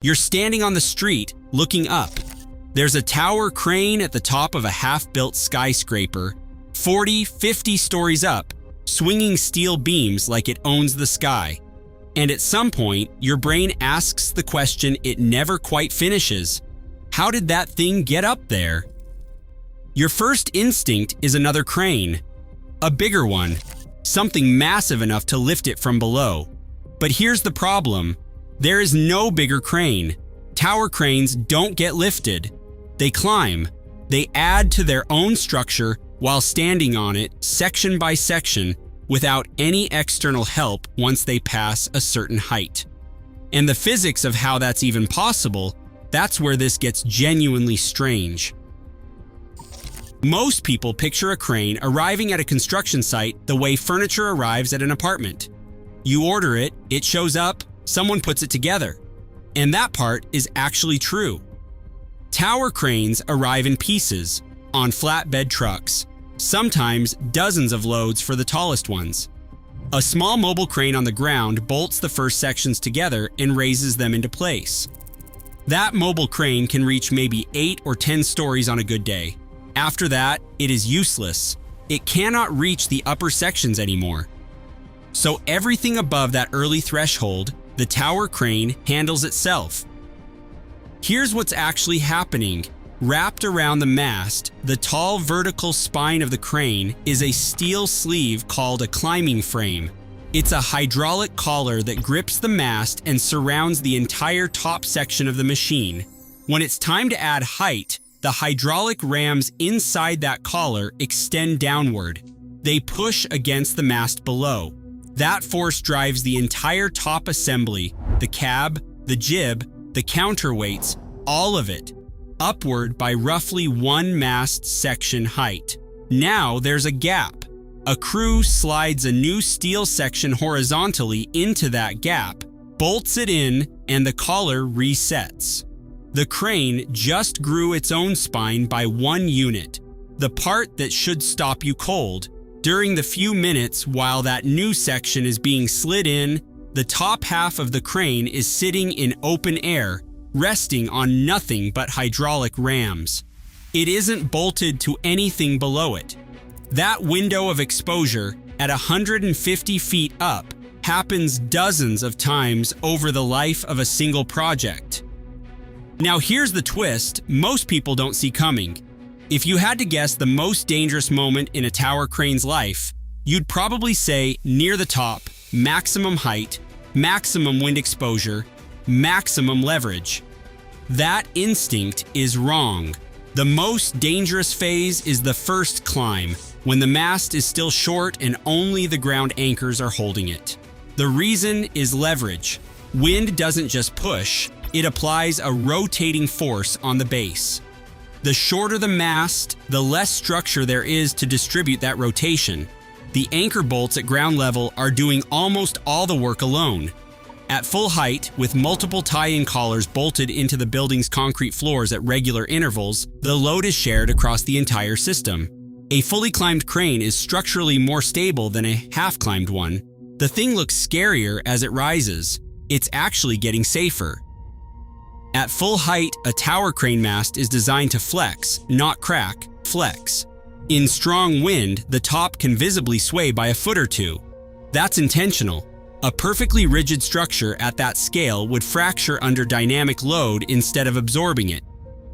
You're standing on the street, looking up. There's a tower crane at the top of a half-built skyscraper, 40, 50 stories up, swinging steel beams like it owns the sky. And at some point, your brain asks the question it never quite finishes. How did that thing get up there? Your first instinct is another crane. A bigger one. Something massive enough to lift it from below. But here's the problem. There is no bigger crane. Tower cranes don't get lifted. They climb. They add to their own structure while standing on it section by section without any external help once they pass a certain height. And the physics of how that's even possible, that's where this gets genuinely strange. Most people picture a crane arriving at a construction site the way furniture arrives at an apartment. You order it, it shows up, someone puts it together. And that part is actually true. Tower cranes arrive in pieces, on flatbed trucks, sometimes dozens of loads for the tallest ones. A small mobile crane on the ground bolts the first sections together and raises them into place. That mobile crane can reach maybe 8 or 10 stories on a good day. After that, it is useless. It cannot reach the upper sections anymore. So everything above that early threshold, the tower crane handles itself. Here's what's actually happening. Wrapped around the mast, the tall vertical spine of the crane is a steel sleeve called a climbing frame. It's a hydraulic collar that grips the mast and surrounds the entire top section of the machine. When it's time to add height, the hydraulic rams inside that collar extend downward. They push against the mast below. That force drives the entire top assembly, the cab, the jib, the counterweights, all of it, upward by roughly 1 mast section height. Now there's a gap. A crew slides a new steel section horizontally into that gap, bolts it in, and the collar resets. The crane just grew its own spine by 1 unit, the part that should stop you cold. During the few minutes while that new section is being slid in, the top half of the crane is sitting in open air, resting on nothing but hydraulic rams. It isn't bolted to anything below it. That window of exposure at 150 feet up happens dozens of times over the life of a single project. Now here's the twist most people don't see coming. If you had to guess the most dangerous moment in a tower crane's life, you'd probably say near the top, maximum height, maximum wind exposure, maximum leverage. That instinct is wrong. The most dangerous phase is the first climb, when the mast is still short and only the ground anchors are holding it. The reason is leverage. Wind doesn't just push, it applies a rotating force on the base. The shorter the mast, the less structure there is to distribute that rotation. The anchor bolts at ground level are doing almost all the work alone. At full height, with multiple tie-in collars bolted into the building's concrete floors at regular intervals, the load is shared across the entire system. A fully climbed crane is structurally more stable than a half-climbed one. The thing looks scarier as it rises. It's actually getting safer. At full height, a tower crane mast is designed to flex, not crack, flex. In strong wind, the top can visibly sway by a foot or two. That's intentional. A perfectly rigid structure at that scale would fracture under dynamic load instead of absorbing it.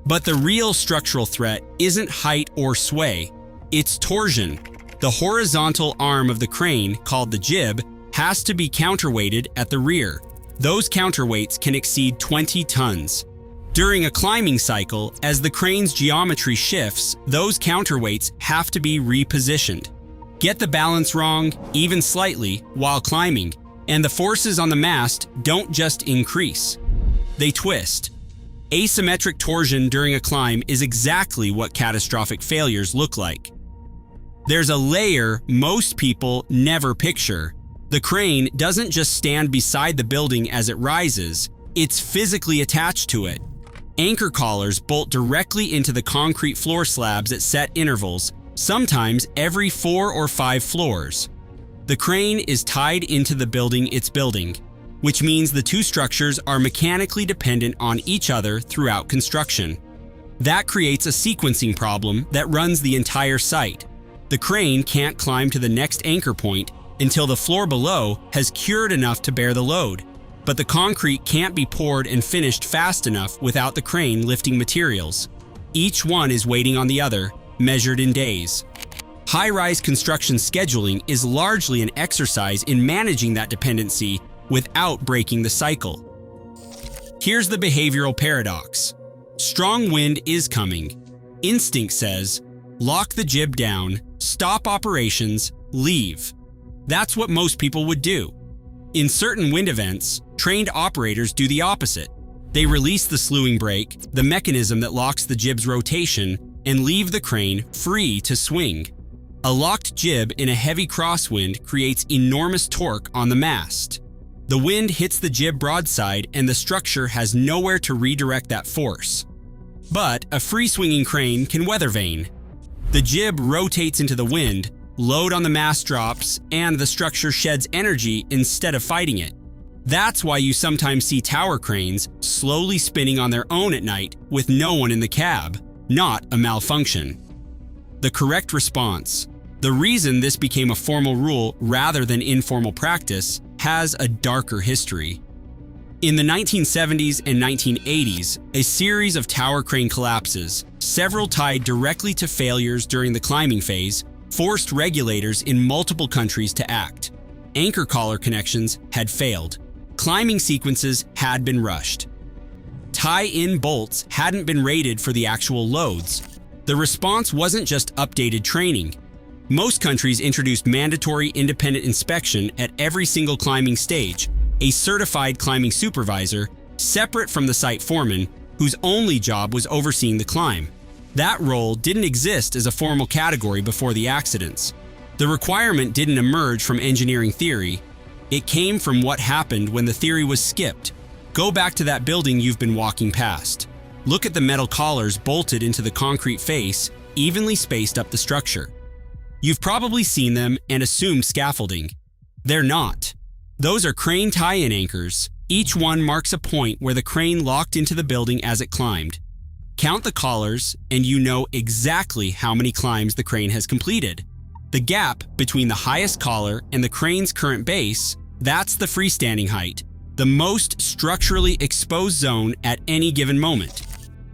But the real structural threat isn't height or sway, it's torsion. The horizontal arm of the crane, called the jib, has to be counterweighted at the rear. Those counterweights can exceed 20 tons. During a climbing cycle, as the crane's geometry shifts, those counterweights have to be repositioned. Get the balance wrong, even slightly, while climbing, and the forces on the mast don't just increase. They twist. Asymmetric torsion during a climb is exactly what catastrophic failures look like. There's a layer most people never picture. The crane doesn't just stand beside the building as it rises, it's physically attached to it. Anchor collars bolt directly into the concrete floor slabs at set intervals, sometimes every 4 or 5 floors. The crane is tied into the building it's building. which means the two structures are mechanically dependent on each other throughout construction. That creates a sequencing problem that runs the entire site. The crane can't climb to the next anchor point until the floor below has cured enough to bear the load, but the concrete can't be poured and finished fast enough without the crane lifting materials. Each one is waiting on the other, measured in days. High-rise construction scheduling is largely an exercise in managing that dependency without breaking the cycle. Here's the behavioral paradox. Strong wind is coming. Instinct says, lock the jib down, stop operations, leave. That's what most people would do. In certain wind events, trained operators do the opposite. They release the slewing brake, the mechanism that locks the jib's rotation, and leave the crane free to swing. A locked jib in a heavy crosswind creates enormous torque on the mast. The wind hits the jib broadside and the structure has nowhere to redirect that force. But a free-swinging crane can weather vane. The jib rotates into the wind, load on the mast drops, and the structure sheds energy instead of fighting it. That's why you sometimes see tower cranes slowly spinning on their own at night with no one in the cab, not a malfunction. The correct response. The reason this became a formal rule rather than informal practice has a darker history. In the 1970s and 1980s, a series of tower crane collapses, several tied directly to failures during the climbing phase, forced regulators in multiple countries to act. Anchor collar connections had failed. Climbing sequences had been rushed. Tie-in bolts hadn't been rated for the actual loads. The response wasn't just updated training. Most countries introduced mandatory independent inspection at every single climbing stage, a certified climbing supervisor, separate from the site foreman, whose only job was overseeing the climb. That role didn't exist as a formal category before the accidents. The requirement didn't emerge from engineering theory. It came from what happened when the theory was skipped. Go back to that building you've been walking past. Look at the metal collars bolted into the concrete face, evenly spaced up the structure. You've probably seen them and assumed scaffolding. They're not. Those are crane tie-in anchors. Each one marks a point where the crane locked into the building as it climbed. Count the collars and you know exactly how many climbs the crane has completed. The gap between the highest collar and the crane's current base, that's the freestanding height, the most structurally exposed zone at any given moment.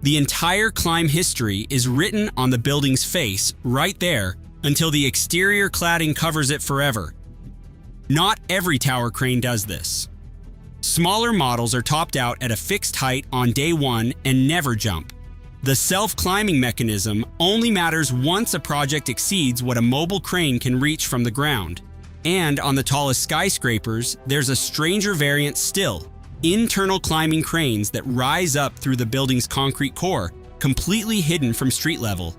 The entire climb history is written on the building's face right there until the exterior cladding covers it forever. Not every tower crane does this. Smaller models are topped out at a fixed height on day one and never jump. The self-climbing mechanism only matters once a project exceeds what a mobile crane can reach from the ground. And on the tallest skyscrapers, there's a stranger variant still: internal climbing cranes that rise up through the building's concrete core, completely hidden from street level.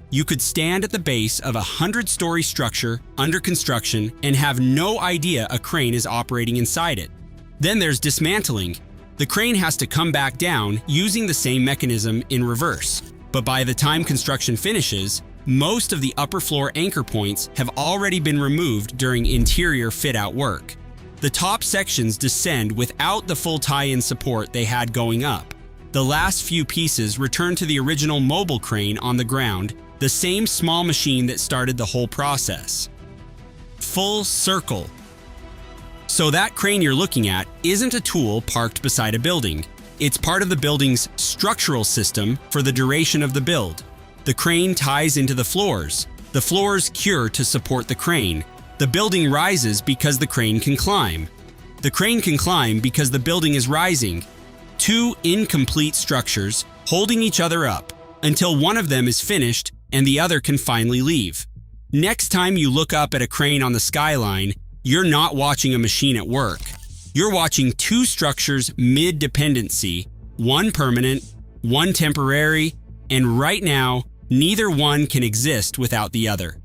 You could stand at the base of a 100-story structure under construction and have no idea a crane is operating inside it. Then there's dismantling. The crane has to come back down using the same mechanism in reverse. But by the time construction finishes, most of the upper floor anchor points have already been removed during interior fit-out work. The top sections descend without the full tie-in support they had going up. The last few pieces return to the original mobile crane on the ground, the same small machine that started the whole process. Full circle. So that crane you're looking at isn't a tool parked beside a building. It's part of the building's structural system for the duration of the build. The crane ties into the floors. The floors cure to support the crane. The building rises because the crane can climb. The crane can climb because the building is rising. Two incomplete structures holding each other up until one of them is finished and the other can finally leave. Next time you look up at a crane on the skyline, you're not watching a machine at work. You're watching two structures mid-dependency, one permanent, one temporary, and right now, neither one can exist without the other.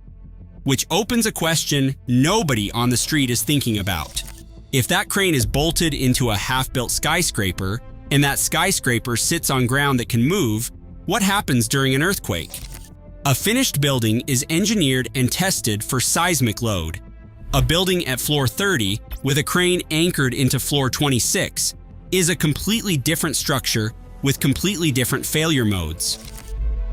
Which opens a question nobody on the street is thinking about. If that crane is bolted into a half-built skyscraper, and that skyscraper sits on ground that can move, what happens during an earthquake? A finished building is engineered and tested for seismic load. A building at floor 30 with a crane anchored into floor 26 is a completely different structure with completely different failure modes.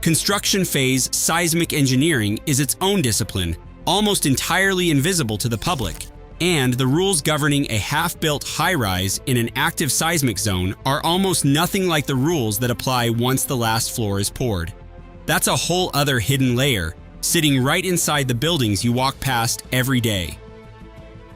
Construction phase seismic engineering is its own discipline, almost entirely invisible to the public, and the rules governing a half-built high-rise in an active seismic zone are almost nothing like the rules that apply once the last floor is poured. That's a whole other hidden layer, sitting right inside the buildings you walk past every day.